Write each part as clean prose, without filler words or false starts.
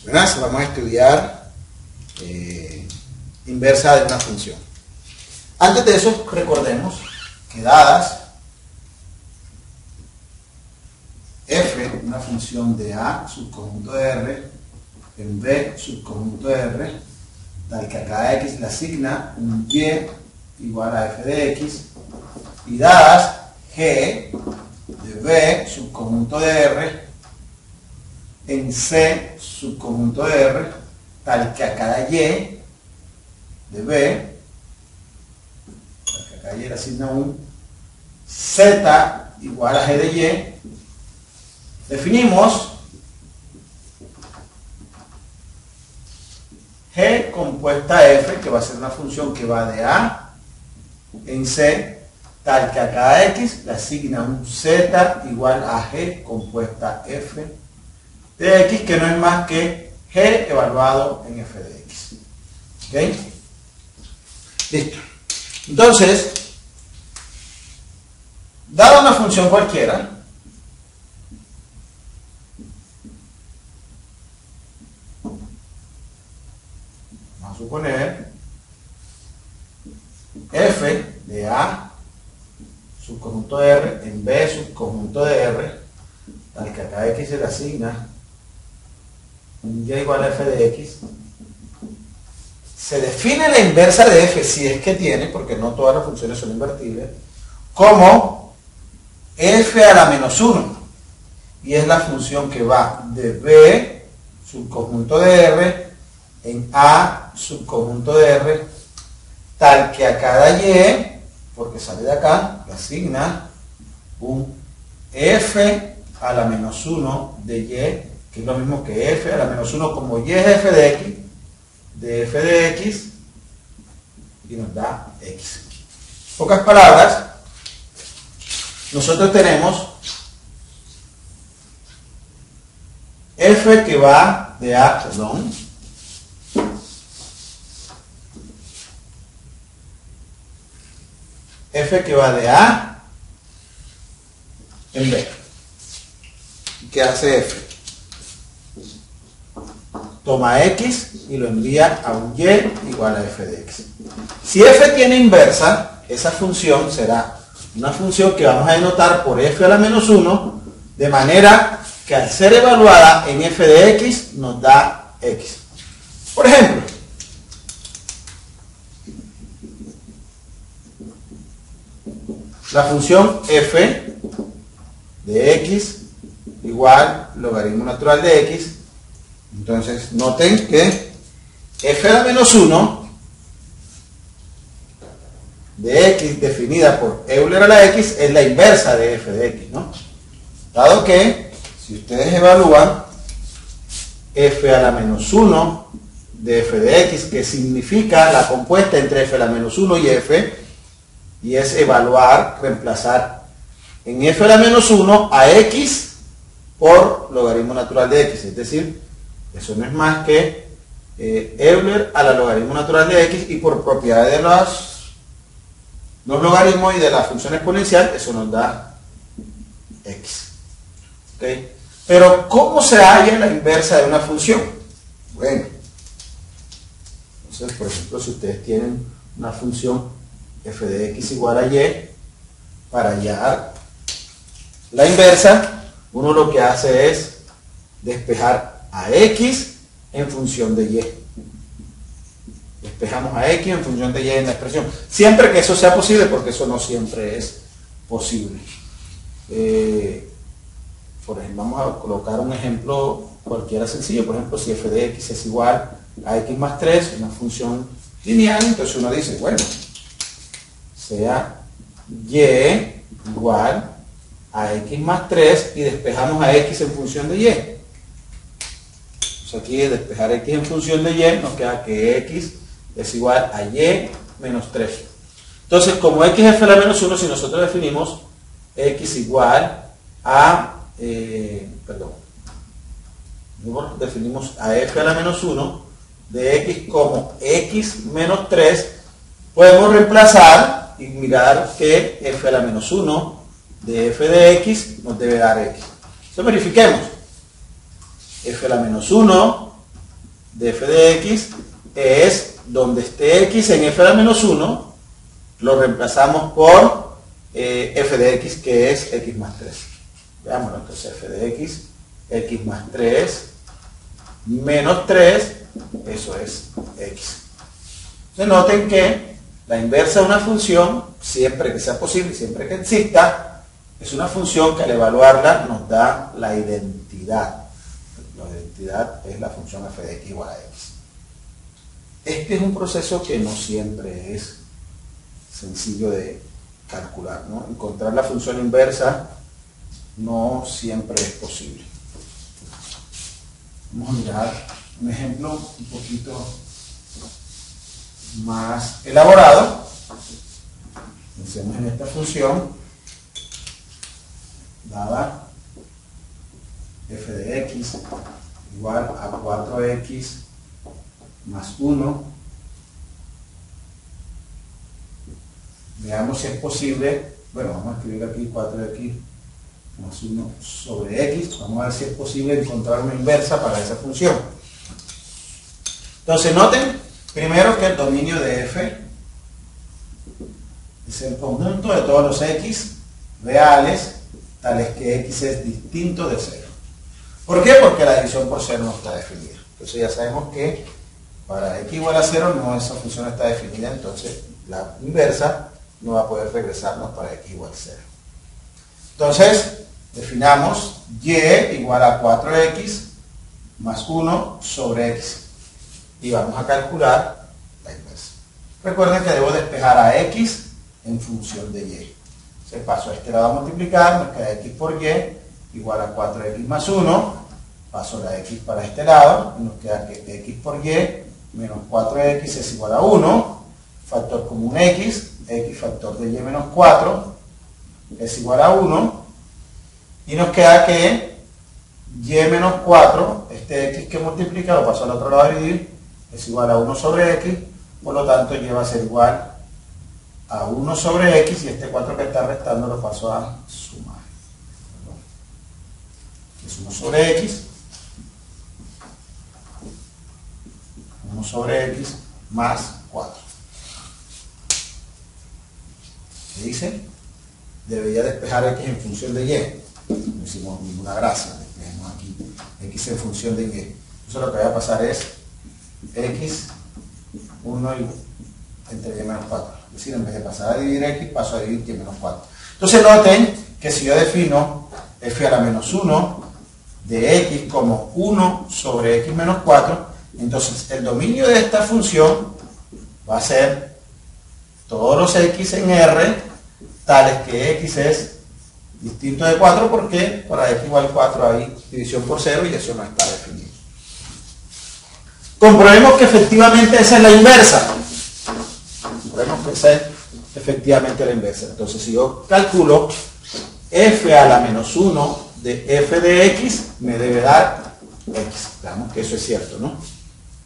Buenas, vamos a estudiar inversa de una función. Antes de eso, recordemos que dadas f, una función de A subconjunto de R, en B subconjunto de R, tal que a cada x le asigna un y igual a f de x, y dadas G de B subconjunto de R en C subconjunto de R, tal que a cada y de B, tal que a cada y le asigna un Z igual a G de Y, definimos G compuesta F, que va a ser una función que va de A en C, tal que a cada X le asigna un Z igual a G compuesta F de X, que no es más que G evaluado en F de X. ¿Ok? Listo. Entonces, dada una función cualquiera, vamos a suponer F de A subconjunto de R en B subconjunto de R, tal que a cada X se le asigna un y igual a f de x, se define la inversa de f, si es que tiene, porque no todas las funciones son invertibles, como f a la menos 1, y es la función que va de B subconjunto de R en A subconjunto de R, tal que a cada y, porque sale de acá, le asigna un f a la menos 1 de y, que es lo mismo que f a la menos 1, como y es f de x, y nos da x. En pocas palabras, nosotros tenemos f que va de A, f que va de A en B. ¿Qué hace f? Toma x y lo envía a un y igual a f de x. Si f tiene inversa, esa función será una función que vamos a denotar por f a la menos 1, de manera que al ser evaluada en f de x nos da x. Por ejemplo, la función f de x igual logaritmo natural de x. Entonces, noten que f a la menos 1 de x definida por Euler a la x es la inversa de f de x, ¿no? Dado que, si ustedes evalúan f a la menos 1 de f de x, que significa la compuesta entre f a la menos 1 y f, y es evaluar, reemplazar en f a la menos 1 a x por logaritmo natural de x, es decir, eso no es más que Euler a la logaritmo natural de x, y por propiedad de los logaritmos y de la función exponencial, eso nos da x. ¿Okay? Pero, ¿cómo se halla la inversa de una función? Bueno, entonces, por ejemplo, si ustedes tienen una función f de x igual a y, para hallar la inversa, uno lo que hace es despejar a x en función de y. Despejamos a x en función de y en la expresión. Siempre que eso sea posible, porque eso no siempre es posible. Por ejemplo, vamos a colocar un ejemplo cualquiera sencillo. Por ejemplo, si f de x es igual a x más 3, una función lineal, entonces uno dice, bueno, sea y igual a x más 3 y despejamos a x en función de y. Aquí despejar x en función de y, nos queda que x es igual a y menos 3. Entonces, como x es f a la menos 1, si nosotros definimos x igual a, definimos a f a la menos 1 de x como x menos 3, podemos reemplazar y mirar que f a la menos 1 de f de x nos debe dar x. Entonces verifiquemos. F a la menos 1 de f de x es donde esté x en f a la menos 1, lo reemplazamos por f de x, que es x más 3. Veámoslo, entonces f de x más 3, menos 3, eso es x. Entonces noten que la inversa de una función, siempre que sea posible, siempre que exista, es una función que al evaluarla nos da la identidad. La identidad es la función f de x igual a x. Este es un proceso que no siempre es sencillo de calcular, ¿no? Encontrar la función inversa no siempre es posible. Vamos a mirar un ejemplo un poquito más elaborado. Pensemos en esta función dada f de x igual a 4x más 1. Veamos si es posible. Bueno, vamos a escribir aquí 4x más 1 sobre x. Vamos a ver si es posible encontrar una inversa para esa función. Entonces noten primero que el dominio de f es el conjunto de todos los x reales tales que x es distinto de 0. ¿Por qué? Porque la división por 0 no está definida. Entonces ya sabemos que para x igual a 0 no, esa función está definida, entonces la inversa no va a poder regresarnos para x igual a 0. Entonces definamos y igual a 4x más 1 sobre x y vamos a calcular la inversa. Recuerden que debo despejar a x en función de y. Se paso a este lado a multiplicar, nos queda x por y igual a 4x más 1, paso la x para este lado, y nos queda que x por y menos 4x es igual a 1, factor común x factor de y menos 4 es igual a 1, y nos queda que y menos 4, este x que multiplica, lo paso al otro lado a dividir, es igual a 1 sobre x, por lo tanto y va a ser igual a 1 sobre x, y este 4 que está restando lo paso a sumar. Es 1 sobre x, 1 sobre x más 4. ¿Qué dice? Debería despejar x en función de y. No hicimos ninguna gracia, despejemos aquí x en función de y. Entonces lo que va a pasar es x 1 entre y menos 4. Es decir, en vez de pasar a dividir x, paso a dividir y menos 4. Entonces noten que si yo defino f a la menos 1 de x como 1 sobre x menos 4, entonces el dominio de esta función va a ser todos los x en R tales que x es distinto de 4, porque para x igual a 4 hay división por 0 y eso no está definido. Comprobemos que efectivamente esa es la inversa. Comprobemos que esa es efectivamente la inversa. Entonces si yo calculo f a la menos 1 de f de x, me debe dar x. Veamos que eso es cierto, ¿no?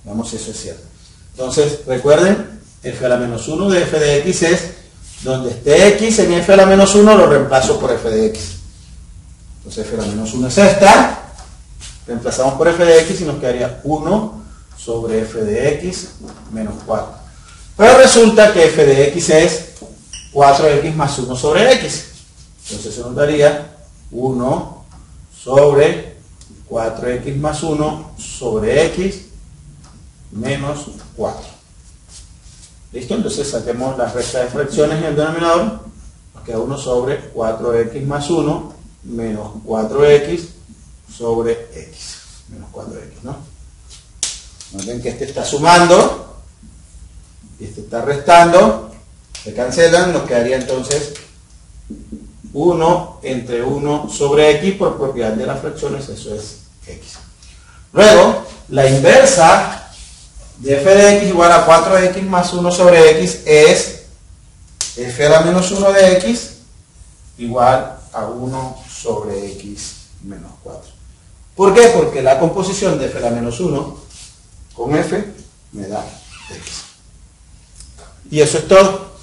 Veamos si eso es cierto. Entonces, recuerden, f a la menos 1 de f de x es donde esté x en f a la menos 1, lo reemplazo por f de x. Entonces f a la menos 1 es esta, reemplazamos por f de x y nos quedaría 1 sobre f de x menos 4. Pero resulta que f de x es 4x más 1 sobre x. Entonces se nos daría 1 sobre 4x más 1 sobre x menos 4. ¿Listo? Entonces saquemos la resta de fracciones en el denominador. Nos queda 1 sobre 4x más 1 menos 4x sobre x. Menos 4x, ¿no? Noten que este está sumando y este está restando. Se cancelan, nos quedaría entonces 1 entre 1 sobre x por propiedad de las fracciones, eso es x. Luego, la inversa de f de x igual a 4x más 1 sobre x es f a la menos 1 de x igual a 1 sobre x menos 4. ¿Por qué? Porque la composición de f a la menos 1 con f me da x. Y eso es todo.